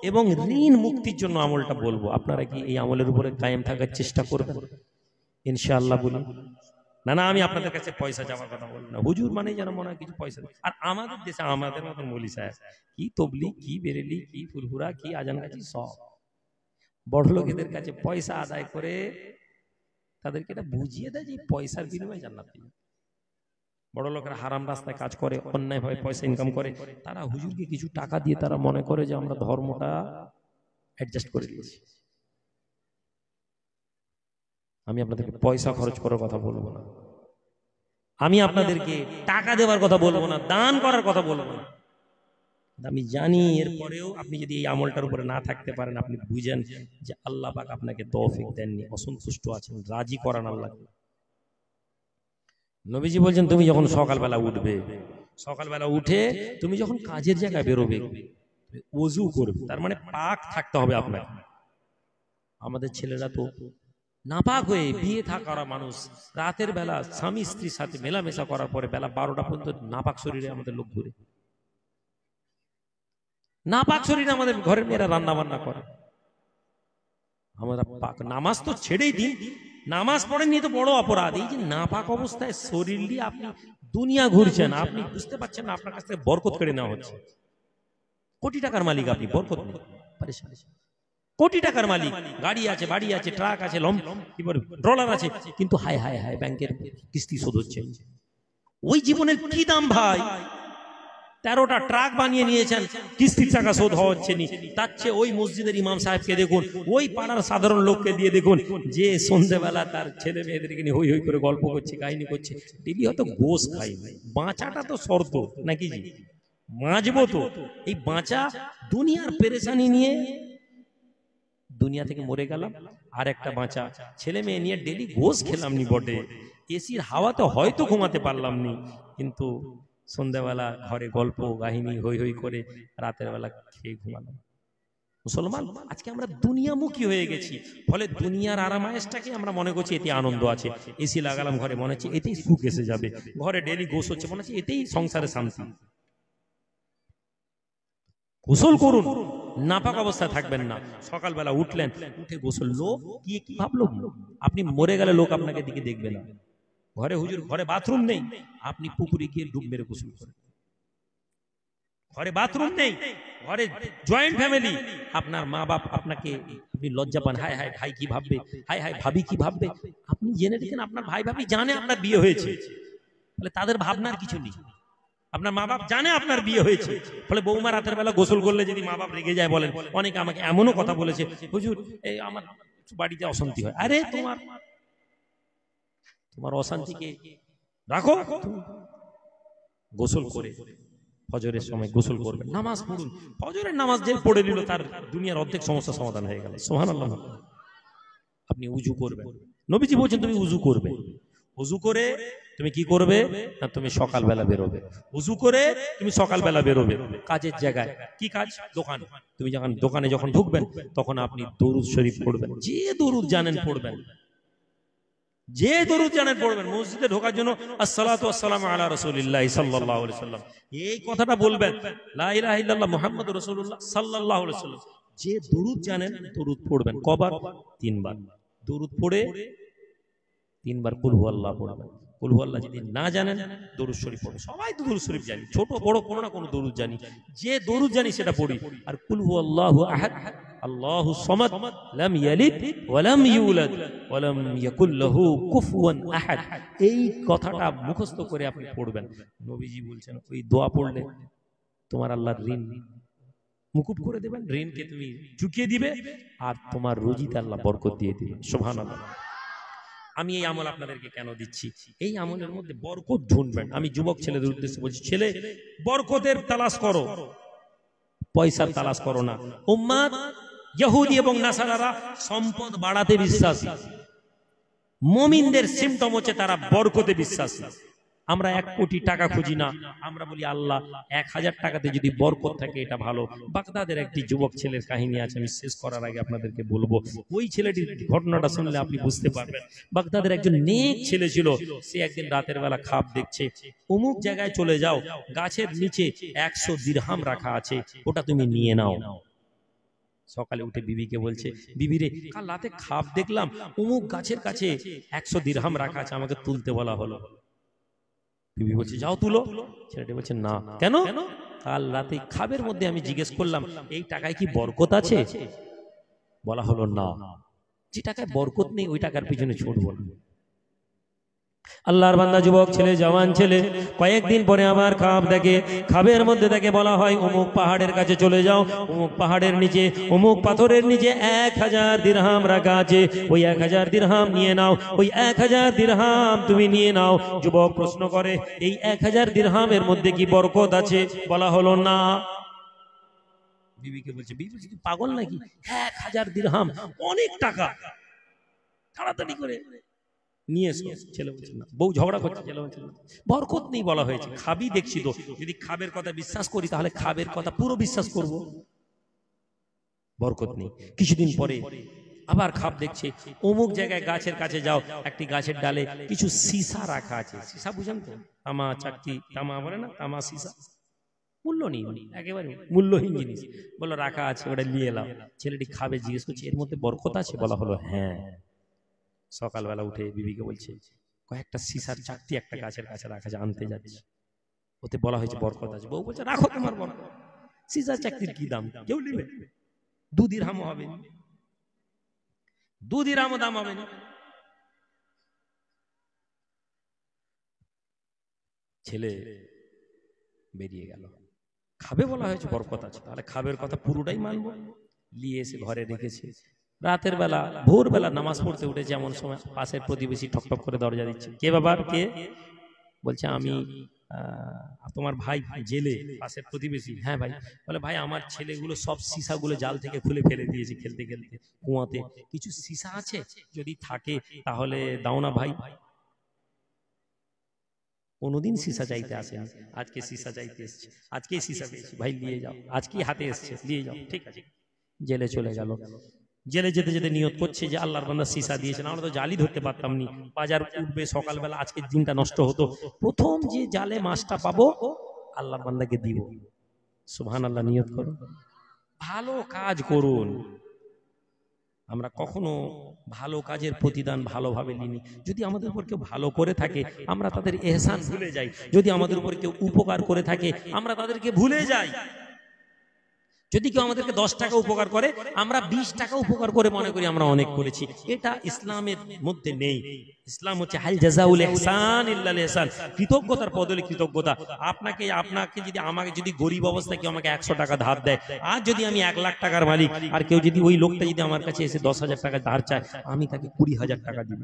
এবং ঋণ মুক্তির জন্য আমলটা বলবো, আপনারা কি এই আমলের উপরে কায়েম থাকার চেষ্টা করবেন? ইনশাআল্লাহ বলি। না না আমি আপনাদের কাছে পয়সা যাওয়ার কথা বলি না, হুজুর মানে যেন মনে হয় কিছু পয়সা, আর আমাদের দেশে আমাদের মতন মৌলী সাহেব কি তবলিগ কি বেরেলি কি ফুরফুরা কি আজান গাছি সব বড় লোকেদের কাছে পয়সা আদায় করে তাদেরকে এটা বুঝিয়ে দেয় যে পয়সার বিনিময়ে জান্নাত পাবে। বড় লোকেরা হারাম রাস্তায় কাজ করে, অন্যায় ভাবে পয়সা ইনকাম করে, তারা হুজুরকে কিছু টাকা দিয়ে তারা মনে করে যে আমরা ধর্মটা অ্যাডজাস্ট করে দিয়েছি। আমি আপনাদেরকে পয়সা খরচ করার কথা বলবো না, আমি আপনাদেরকে টাকা দেওয়ার কথা বলবো না, দান করার কথা বলবো না। আমি জানি এরপরেও আপনি যদি এই আমলটার উপরে না থাকতে পারেন, আপনি বুঝেন যে আল্লাহ পাক আপনাকে তৌফিক দেননি, অসন্তুষ্ট আছেন, রাজি করান আল্লাহ। নবীজি বলছেন তুমি যখন সকালবেলা উঠবে, সকালবেলা উঠে তুমি যখন কাজের জায়গায় বেরোবে ওযু করবে, তার মানে পাক থাকতে হবে আপনাকে। আমাদের ছেলেরা তো নাপাক হয়ে বিয়ে থাকা মানুষ রাতের বেলা স্বামী স্ত্রীর সাথে মেলামেশা করার পরে বেলা 12টা পর্যন্ত নাপাক শরীরে আমাদের লোক ঘুরে, নাপাক শরীরে আমাদের ঘরের মেয়েরা রান্না বান্না করে। আমরা নামাজ তো ছেড়েই দিন, নামাজ পড়েন নিয়ে তো বড় অপরাধ। এই যে নাপাক অবস্থায় শরীর দিয়ে আপনি দুনিয়া ঘুরছেন, আপনি বুঝতে পারছেন না আপনার কাছ থেকে বরকত করে নেওয়া হচ্ছে। কোটি টাকার মালিক আপনি, বরকত নেই, কোটি টাকার মালিক, গাড়ি আছে, বাড়ি আছে, ট্রাক আছে, কি বলে ডলার আছে, কিন্তু হায় হায় হায় ব্যাংকের কিস্তি শোধ হচ্ছে। ওই জীবনের কি দাম ভাই? 13টা ট্রাক বানিয়ে নিয়েছেন, কিস্তির টাকা শোধ হচ্ছে নি। তার চেয়ে ওই মসজিদের ইমাম সাহেবকে দেখুন, ওই পাড়ার সাধারণ লোককে দিয়ে দেখুন, যে সন্ধ্যেবেলা তার ছেলে মেয়েদেরকে নিয়ে হই হই করে গল্প করছে, কাহিনী করছে, ডেলি হয়তো গোশ খাই, বাঁচাটা তো শর্ত নাকি, বাঁচবো তো। এই বাঁচা দুনিয়ার পেরেশানি নিয়ে দুনিয়া থেকে মরে গেলাম, আর একটা বাঁচা ছেলে মেয়ে নিয়ে ডেলি গোশ খেলাম নি বটে, এসির হাওয়াতে হয়তো ঘুমাতে পারলাম নি, কিন্তু সন্ধ্যাবেলা ঘরে গল্প কাহিনী হই হই করে রাতের বেলা খেয়ে ঘুমালাম। মুসলমান আজকে আমরা দুনিয়ামুখী হয়ে গেছি, ফলে দুনিয়ার আরামায়েশটাকে আমরা মনে করছি এতে আনন্দ আছে। এসি লাগালাম ঘরে, মনে হচ্ছে এতেই সুখ এসে যাবে, ঘরে ডেলি গোশ হচ্ছে, মনে হচ্ছে এতেই সংসারে শান্তি। গোসল করুন, নাপাক অবস্থায় থাকবেন না। সকালবেলা উঠলেন, উঠে গোসল, লোক কি ভাবলো, আপনি মরে গেলে লোক আপনাকে দিকে দেখবে না। ঘরে হুজুর ঘরে বাথরুম নেই, আপনি পুকুরে গিয়ে ডুব মেরে গোসল করেন। ঘরে বাথরুম নেই, ঘরে জয়েন্ট ফ্যামিলি, আপনার মা বাপ আপনাকে, আপনি লজ্জা পান, হায় হায় ভাই কি ভাববে, হায় হায় ভাবি কি ভাববে। আপনি জেনে দেখেন আপনার ভাই ভাবি জানে আপনার বিয়ে হয়েছে, ফলে তাদের ভাবনার কিছু নেই। আপনার মা বাপ জানে আপনার বিয়ে হয়েছে, ফলে বৌমা রাতের বেলা গোসল করলে যদি মা বাপ রেগে যায়, বলেন অনেকে আমাকে এমনও কথা বলেছে, হুজুর এই আমার বাড়িতে অশান্তি হয়। আরে তোমার অশান্তিকে রাখো, গোসল করে ফজরের সময় গোসল করবেন, নামাজ পড়ুন। ফজরের নামাজ যে পড়ে নিল তার দুনিয়ার অর্ধেক সমস্যা সমাধান হয়ে গেল। সুবহানাল্লাহ। আপনি উজু করবেন, নবীজি বলছেন তুমি উজু করবে, উজু করে তুমি কি করবে না, তুমি সকালবেলা বেরোবে, উজু করে তুমি সকালবেলা বেরোবে কাজের জায়গায়। কি কাজ? দোকান। তুমি যখন দোকানে যখন ঢুকবেন তখন আপনি দরুদ শরীফ পড়বেন, যে দরুদ জানেন পড়বেন, যে দরুদ জানেন পড়বেন। মসজিদে ঢোকার জন্য আসসালাতু ওয়াসসালামু আলা রাসূলিল্লাহ সাল্লাল্লাহু আলাইহি সাল্লাম, এই কথাটা বলবেন, লা ইলাহা ইল্লাল্লাহ মুহাম্মাদুর রাসূলুল্লাহ সাল্লাল্লাহু আলাইহি সাল্লাম। যে দরুদ জানেন দরুদ পড়বেন। কবার? 3 বার। দরুদ পড়ে 3 বার কুল হুয়াল্লাহ পড়বেন। কুল হুয়াল্লাহ যদি না জানেন দরুদ শরীফ পড়বেন। সবাই তো দরুদ শরীফ জানি, ছোট বড় কোনো না কোনো দরুদ জানি, যে দরুদ জানি সেটা পড়ি। আর কুল হুয়াল্লাহু আহাদ আল্লাহুস সামাদ লাম ইয়ালিদ ওয়া লাম ইউলাদ ওয়া লাম ইয়াকুল লাহু কুফুয়ান আহাদ, এই কথাটা মুখস্থ করে আপনি পড়বেন। নবীজি বলছেন ওই দোয়া পড়লে তোমার আল্লাহর ঋণ মুকুব করে দেবেন, ঋণকে তুমি চুকিয়ে দিবে, আর তোমার রুজিতে আল্লাহ বরকত দিয়ে দিবেন। সুবহানাল্লাহ। আমি এই আমল আপনাদেরকে কেন দিচ্ছি? এই আমলের মধ্যে বরকত ঢুনবেন। আমি যুবক ছেলেদের উদ্দেশ্যে বলছি, ছেলে বরকতের তালাশ করো, পয়সার তালাশ করো না। উম্মাত ইহুদি এবং নাসারারা সম্পদ বাড়াতে বিশ্বাসী, মুমিনদের সিম্পটম হচ্ছে তারা বরকতে বিশ্বাসী। আমরা 1 কোটি টাকা খুঁজি না, আমরা বলি আল্লাহ 1000 টাকাতে যদি বরকত থাকে এটা ভালো। বাগদাদের একটি যুবক ছেলের কাহিনী আছে, আমি শেষ করার আগে আপনাদেরকে বলবো। ওই ছেলেটির ঘটনাটা শুনলে আপনি বুঝতে পারবেন। বাগদাদের একজন নেক ছেলে ছিল, সে একদিন রাতের বেলা খাব দেখছে, অমুক জায়গায় চলে যাও, গাছের নিচে 100 দিরহাম রাখা আছে, ওটা তুমি নিয়ে নাও। সকালে উঠে বিবিকে বলছে, বিবি রে কাল রাতে খাব দেখলাম অমুক গাছের কাছে 100 দিরহাম রাখা আছে, আমাকে তুলতে বলা হলো। বিবি বলছে যাও তুলো। ছেলেটি বলছে না। কেন? কাল রাতে খাবের মধ্যে আমি জিজ্ঞেস করলাম এই টাকায় কি বরকত আছে? বলা হলো না। যে টাকায় বরকত নেই ওই টাকার পিছনে ছুটবো না। আল্লাহর বান্দা যুবক ছেলে, জওয়ান ছেলে, কয়েকদিন পরে আবার খাব দেখে, খাবের মধ্যে তাকে বলা হয় অমুক পাহাড়ের কাছে চলে যাও, অমুক পাহাড়ের নিচে অমুক পাথরের নিচে 1000 দিরহাম রাখা আছে, ওই 1000 দিরহাম নিয়ে নাও, ওই 1000 দিরহাম তুমি নিয়ে নাও। যুবক প্রশ্ন করে এই 1000 দিরহামের মধ্যে কি বরকত আছে? বলা হলো না। বিবিকে বলছে, বিবি বলছে তুই পাগল নাকি, 1000 দিরহাম অনেক টাকা, তাড়াতাড়ি করে নিয়ে এসো। ছেলে বলছে না। বউ ঝগড়া করছে, ছেলে বলছে না, বরকত নেই বলা হয়েছে, খাবি দেখছি তো, যদি খাবের কথা বিশ্বাস করি তাহলে খাবের কথা পুরো বিশ্বাস করব, বরকত নেই। কিছুদিন পরে আবার খাব দেখছে, অমুক জায়গায় গাছের কাছে যাও, একটি গাছের ডালে কিছু সীসা রাখা আছে। সীসা বুঝেন তো, তামা চাকতি, তামা বলে না, তামা সীসা, মূল্য নেই, একেবারে মূল্যহীন জিনিস, বলো রাখা আছে, ওটা নিয়ে এলাম। ছেলেটি খাবে জিজ্ঞেস করছে এর মধ্যে বরকত আছে? বলা হলো হ্যাঁ। সকালবেলা উঠে বিবিকে বলছে কয়েকটা সীসার চাকতি একটা গাছের কাছে রাখা আছে, আনতে যাচ্ছে, ওতে বলা হয়েছে বরকত আছে। বউ বলছে রাখো তোমার বরকত, সীসার চাকতির কি দাম, কেউ নেবে? 2 দিরহামও হবে, 2 দিরহামও দাম হবে না। ছেলে বেরিয়ে গেল, খাবে বলা হয়েছে বরকত আছে, তাহলে খাবের কথা পুরোটাই মানবো। নিয়ে এসে ঘরে রেখেছে। রাতের বেলা ভোরবেলা নামাজ পড়তে উঠেছে, এমন সময় পাশের প্রতিবেশী ঠকঠক করে দরজা দিচ্ছে। কে বাবার? কে? বলছে আমি তোমার ভাই জেলে, পাশের প্রতিবেশী। হ্যাঁ ভাই। বলে ভাই আমার ছেলেগুলো সব সীসাগুলো জাল থেকে খুলে ফেলে দিয়েছে খেলতে খেলতে কুয়াতে, কিছু সীসা আছে যদি থাকে তাহলে দাও না ভাই। কোনোদিন সীসা চাইতে আসেনি, আজকে সীসা চাইতে এসছে, আজকেই সীসা পেয়েছি, ভাই নিয়ে যাও, আজকেই হাতে এসছে, নিয়ে যাও। ঠিক আছে, জেলে চলে গেল। জেলে যেতে যেতে নিয়ত করছে যে আল্লাহর বান্দা সীসা দিয়েছেন, আমরা তো জালই ধরতে পারতাম নি, বাজার উঠবে সকালবেলা, আজকের দিনটা নষ্ট হতো, প্রথম যে জালে মাছটা পাবো আল্লাহর বান্দাকে দিব। সুবহানাল্লাহ, নিয়ত করুন, ভালো কাজ করুন। আমরা কখনো ভালো কাজের প্রতিদান ভালোভাবে নিই। যদি আমাদের উপর কেউ ভালো করে থাকে আমরা তাদের এহসান ভুলে যাই, যদি আমাদের উপর কেউ উপকার করে থাকে আমরা তাদেরকে ভুলে যাই। যদি কেউ আমাদেরকে 10 টাকা উপকার করে আমরা 20 টাকা উপকার করে মনে করি আমরা অনেক করেছি। এটা ইসলামের মধ্যে নেই। ইসলাম হচ্ছে হাল জাযাউল ইহসান ইল্লাল ইহসান, কৃতজ্ঞতার বদলে কৃতজ্ঞতা। আপনাকে যদি আমাকে যদি গরিব অবস্থায় কেউ আমাকে 100 টাকা ধার দেয়, আর যদি আমি 1 লাখ টাকার মালিক আর কেউ যদি ওই লোকটা যদি আমার কাছে এসে 10,000 টাকা ধার চায় আমি তাকে 20,000 টাকা দিব।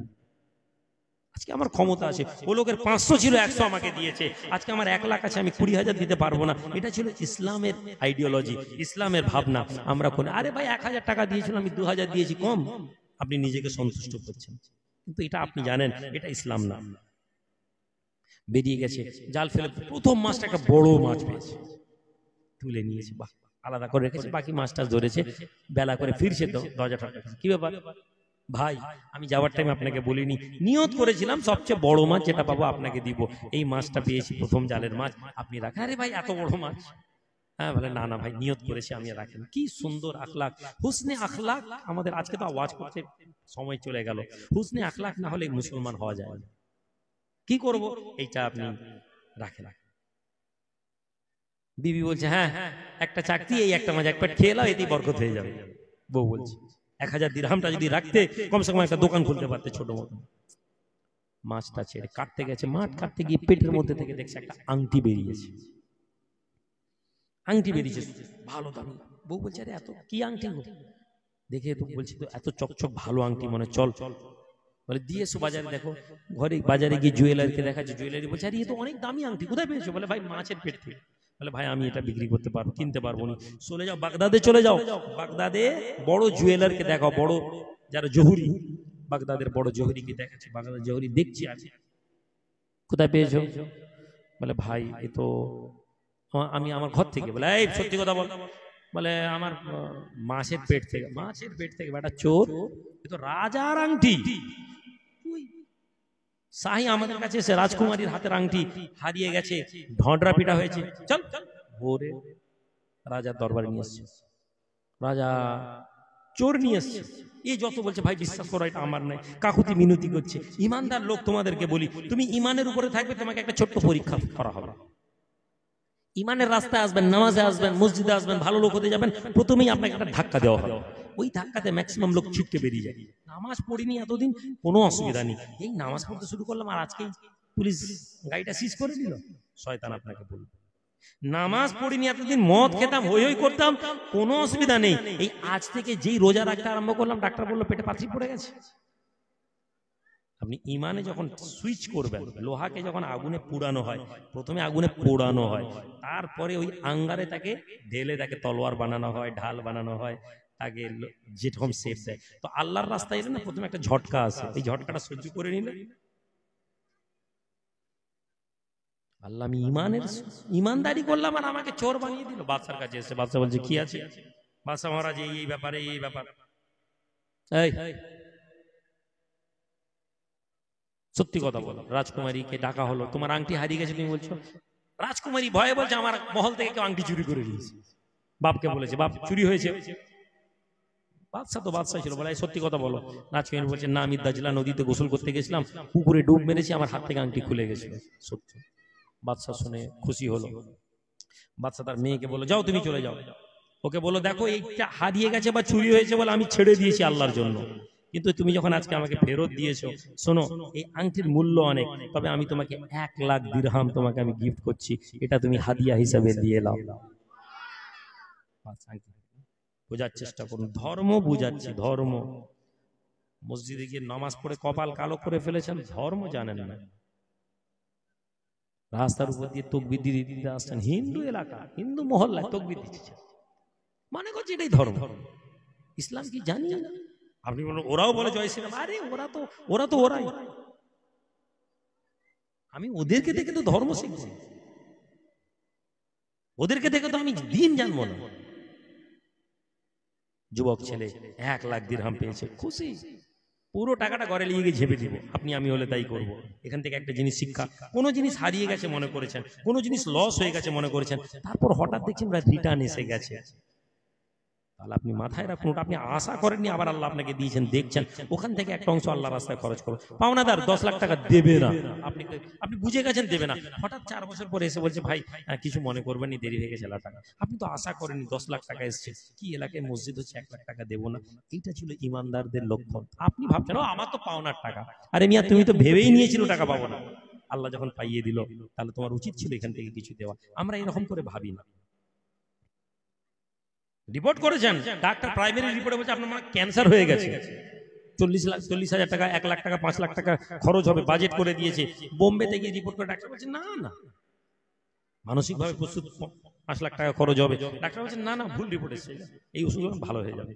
আজকে আমার ক্ষমতা আছে, ও লোকের 500 ছিল 100 আমাকে দিয়েছে, আজকে আমার 1 লাখ আছে আমি 20,000 দিতে পারবো না। এটা ছিল ইসলামের আইডিওলজি, ইসলামের ভাবনা। আমরা কোন আরে ভাই 1000 টাকা দিয়েছিল আমি 2000 দিয়েছি, কম, আপনি নিজেকে সন্তুষ্ট করছেন। কিন্তু এটা আপনি জানেন এটা ইসলাম না। বেরিয়ে গেছে জাল ফেলে প্রথম মাছটা একটা বড় মাছ পেয়েছে, তুলে নিয়েছে, বাহ আলাদা করে রেখেছে, বাকি মাছটা ধরেছে, বেলা করে ফিরছে তো দরজা ঠকাচ্ছে। কি ব্যাপার ভাই, আমি যাওয়ার টাইম আপনাকে বলিনি, নিয়ত করেছিলাম সবচেয়ে বড় মাছ যেটা পাবো আপনাকে দিব, এই মাছটা পেয়েছি প্রথম জালের মাছ, আপনি রাখেন। আরে ভাই এত বড় মাছ? হ্যাঁ বলে না না ভাই নিয়ত করেছি আমি রাখেন। কি সুন্দর আখলাক, হুসনে আখলাক। আমাদের আজকে তো আওয়াজ করতে সময় চলে গেল, হুসনে আখলাক না হলে মুসলমান হওয়া যায় না। কি করব, এইটা আপনি রাখেন। বিবি বলছে হ্যাঁ একটা চাকরি, এই একটা মাছ একবার খেয়ে নাও, এতেই বরকত হয়ে যাবে। বউ বলছে 1000 দিরহামটা যদি রাখতে কমসে কম একটা দোকান খুলতে পারতে ছোট মতো। মাছটা ছেড়ে কাটতে গেছে, মাছ কাটতে গিয়ে পেটের মধ্যে থেকে দেখছে একটা আংটি বেরিয়েছে। আংটি বেরিয়েছে ভালো দামি। বউ বলছে আরে এত কি আংটি গো? দেখে তো বলছি তো এত চকচক ভালো আংটি, মনে চল চল বলে দিয়েছো বাজারে, দেখো ঘরে বাজারে গিয়ে জুয়েলারিকে দেখাচ্ছে, জুয়েলারি বলছে আরে এ তো অনেক দামি আংটি, কোথায় পেয়েছো? বলে ভাই মাছের পেট থেকে। বলে ভাই আমি এটা বিক্রি করতে পারবো, কিনতে পারবো না, চলে যাও বাগদাদে চলে যাও, বাগদাদে বড় জুয়েলারকে দেখাও, বড় যারা জহুরি, বাগদাদের বড় জহুরিকে দেখাচ্ছে, বাগদাদের জহুরি দেখছি আছে, কোথায় পেয়েছো? বলে ভাই এ তো আমি আমার ঘর থেকে। বলে এই সত্যি কথা বল। বলে আমার মাছের পেট থেকে। মাছের পেট থেকে? বেটা চোর, এ তো রাজার আংটি। শাহী আমাদের কাছে এসে রাজকুমারীর হাতের আংটি হারিয়ে গেছে, ঢডরা পিটা হয়েছে, চল ভোরে রাজার দরবারে নিয়ে এসছে, রাজা চোর নিয়ে এসছে। এই যত বলছে ভাই বিশ্বাস করো এটা আমার নাই, কাকুতি মিনতি করছে। ইমানদার লোক তোমাদেরকে বলি, তুমি ইমানের উপরে থাকবে, তোমাকে একটা ছোট্ট পরীক্ষা করা হবে। ইমানের রাস্তায় আসবেন, নামাজে আসবেন, মসজিদে আসবেন, ভালো লোক হতে যাবেন, প্রথমেই আপনাকে একটা ধাক্কা দেওয়া হবে। ওই ধাক্কাতে ম্যাক্সিমাম লোক ছিটকে বেরিয়ে যায়। নামাজ পড়িনি এতদিন, কোনো অসুবিধা নেই, এই নামাজ পড়তে শুরু করলাম আর আজকেই পুলিশ গাড়িটা সিজ করে দিল, শয়তান আপনাকে বলল। নামাজ পড়িনি এতদিন, মদ খেতাম, হই হই করতাম, কোনো অসুবিধা নেই, এই আজ থেকে যেই রোজা রাখতে আরম্ভ করলাম ডাক্তার বললো পেটে পাথরি পড়ে গেছে। আপনি ইমানে যখন সুইচ করবেন, লোহাকে যখন আগুনে পুড়ানো হয়, প্রথমে আগুনে পোড়ানো হয়, তারপরে ওই আঙ্গারে তাকে ঢেলে তাকে তলোয়ার বানানো হয়, ঢাল বানানো হয়, তাকে যেরকম শেপ দেয়। তো আল্লাহর রাস্তায় এলে না প্রথমে একটা ঝটকা আছে, এই ঝটকাটা সহ্য করে নিলে আল্লাহ, আমি ইমানদারি করলাম আর আমাকে চোর বানিয়ে দিল। বাদশার কাছে এসে বাদশা বলছে কি আছে? বাদশা মহারাজ এই ব্যাপারে, এই ব্যাপার। এই সত্যি কথা বলো, রাজকুমারীকে ডাকা হলো, তোমার আংটি হারিয়ে গেছে তুমি বলছো? রাজকুমারী ভয়ে বলছে আমার মহল থেকে কেউ আংটি চুরি করে নিয়েছে। বাপকে বলেছে, বাপ চুরি হয়েছে। বাদশা তো বাদশা ছিল, বলে সত্যি কথা বলো। রাজকুমারী বলছে না আমি দাজলা নদীতে গোসল করতে গেছিলাম, পুকুরে ডুব মেরেছি, আমার হাত থেকে আংটি খুলে গেছিল। সত্যি। বাদশা শুনে খুশি হলো। বাদশা তার মেয়েকে বলো যাও তুমি চলে যাও, ওকে বলো দেখো এইটা হারিয়ে গেছে বা চুরি হয়েছে বলে আমি ছেড়ে দিয়েছি আল্লাহর জন্য, কিন্তু তুমি যখন আজকে আমাকে ফেরত দিয়েছো, শোনো এই আংটির মূল্য অনেক, তবে আমি তোমাকে 1 লাখ দিরহাম তোমাকে আমি গিফট করছি, এটা তুমি হাদিয়া হিসাবে দিয়ে নাও। বোঝার চেষ্টা করুন, ধর্ম বুঝাচ্ছি, ধর্ম। মসজিদে গিয়ে নামাজ পড়ে কপাল কালো করে ফেলেছেন, ধর্ম জানেন না। রাস্তার উপর দিয়ে তকবির দিতে আসছেন, হিন্দু এলাকা, হিন্দু মহল্লায় তকবির দিচ্ছেন, মনে করছে এটাই ধর্ম। ইসলাম কি জানি না? আপনি বলেন ওরাও বলে জয় শ্রীরাম, আরে ওরা তো ওরাই। আমি ওদেরকে দেখে তো ধর্ম শিখছি, ওদেরকে দেখে তো আমি দিন জানবো না। যুবক ছেলে 1 লাখ দিরহাম পেয়েছে, খুশি, পুরো টাকাটা ঘরে নিয়ে গিয়ে ঝেপে দিব। আপনি আমি হলে তাই করব। এখান থেকে একটা জিনিস শিক্ষা, কোনো জিনিস হারিয়ে গেছে মনে করেছেন, কোনো জিনিস লস হয়ে গেছে মনে করেছেন, তারপর হঠাৎ দেখছেন রিটার্ন এসে গেছে, তাহলে আপনি মাথায় রাখুন, ওটা আপনি আশা করেননি, আবার আল্লাহ আপনাকে দিয়েছেন, দেখছেন, ওখান থেকে একটা অংশ আল্লাহ রাস্তায় খরচ করো। পাওনাদার 10 লাখ টাকা দেবে না, আপনি বুঝে গেছেন দেবে না, হঠাৎ 4 বছর পরে এসে বলছে ভাই কিছু মনে করবেন নি, দেরি হয়ে গেছে টাকা। আপনি তো আশা করেননি 10 লাখ টাকা এসছে, কি এলাকায় মসজিদ হচ্ছে 1 লাখ টাকা দেবো না। এইটা ছিল ইমানদারদের লক্ষণ। আপনি ভাবছেন ও আমার তো পাওনার টাকা, আরে মিয়া তুমি তো ভেবেই নিয়েছিল টাকা পাবো না, আল্লাহ যখন পাইয়ে দিল তাহলে তোমার উচিত ছিল এখান থেকে কিছু দেওয়া। আমরা এরকম করে ভাবি না। রিপোর্ট করেছেন ডাক্তার, প্রাইমারি রিপোর্টে বলছে আপনার ক্যান্সার হয়ে গেছে, 40,000 টাকা, 1 লাখ টাকা, 5 লাখ টাকা খরচ হবে, বাজেট করে দিয়েছে। বোম্বেতে গিয়ে রিপোর্ট করে ডাক্তার বলছে না না, মানসিক ভাবে প্রস্তুত, 5 লাখ টাকা খরচ হবে। ডাক্তার বলছে না না, ভুল রিপোর্ট এসেছে, এই ওষুধ ভালো হয়ে যাবে।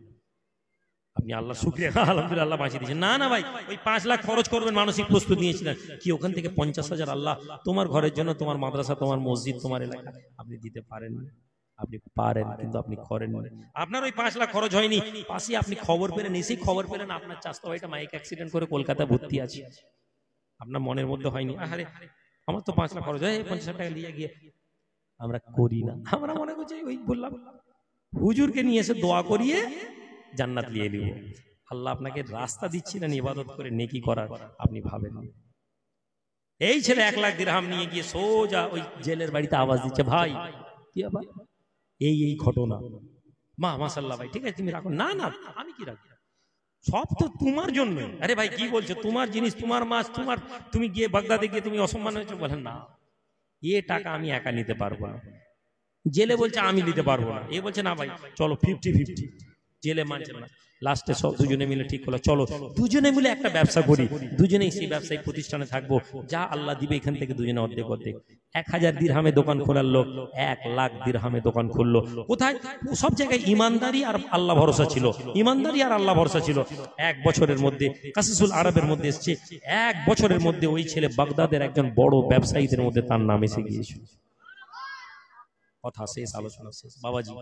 আপনি আল্লাহ শুকরিয়া, আলহামদুলিল্লাহ আল্লাহ বাঁচিয়ে দিয়েছেন। না না ভাই, ওই 5 লাখ খরচ করবেন, মানসিক প্রস্তুত নিয়েছিলেন কি, ওখান থেকে 50,000 আল্লাহ তোমার ঘরের জন্য, তোমার মাদ্রাসা, তোমার মসজিদ, তোমার এলাকা আপনি দিতে পারেন। আপনি পারেন কিন্তু আপনি করেন না। আপনার ওই 5 লাখ খরচ হয়নি, পাশে আপনি খবর পেলেন, এসেই খবর পেলেন আপনার চাচতো ভাইটা মাইক অ্যাক্সিডেন্ট করে কলকাতায় ভর্তি আছে। আপনার মনের মধ্যে হয়নি আরে আমার তো 5 লাখ খরচ হয়, 50 টাকা নিয়ে গিয়ে। আমরা করি না, আমরা মনে করছি ওই বললাম হুজুরকে নিয়ে এসে দোয়া করিয়ে জান্নাত নিয়ে নিব। আল্লাহ আপনাকে রাস্তা দিচ্ছিলেন ইবাদত করে নেকি করার, আপনি ভাবেন। এই ছেলে 1 লাখ দিরহাম নিয়ে গিয়ে সোজা ওই জেলের বাড়িতে আওয়াজ দিচ্ছে, ভাই কি আবার এই ঘটনা, মা মাশাআল্লাহ ভাই ঠিক আছে তুমি রাখো। না না আমি কি রাখবো, সব তো তোমার জন্য। আরে ভাই কি বলছো, তোমার জিনিস, তোমার মাছ, তোমার, তুমি গিয়ে বাগদাদে গিয়ে তুমি অসম্মান হয়েছো। বলেন না, এ টাকা আমি একা নিতে পারবো না। জেলে বলছে আমি নিতে পারবো না, এ বলছে না ভাই চলো 50-50। জেলে মানছে না, লাস্টে সব দুজনে মিলে ঠিক হলো চলো দুজনে মিলে একটা ব্যবসা করি, দুজনেই সেই ব্যবসায়িক প্রতিষ্ঠানে থাকবো, যা আল্লাহ দিবে এখান থেকে দুজনে অর্ধেক অর্ধেক। 1000 দিরহামে দোকান খোলার লোক 1 লাখ দিরহামে দোকান খুললো। কোথায়? সব জায়গায় ইমানদারি আর আল্লাহ ভরসা ছিল, ইমানদারি আর আল্লাহ ভরসা ছিল। 1 বছরের মধ্যে কাসিসুল আরবের মধ্যে এসছে, 1 বছরের মধ্যে ওই ছেলে বাগদাদের একজন বড় ব্যবসায়ীদের মধ্যে তার নাম এসে গিয়েছিল। কথা শেষ, আলোচনা শেষ। বাবাজি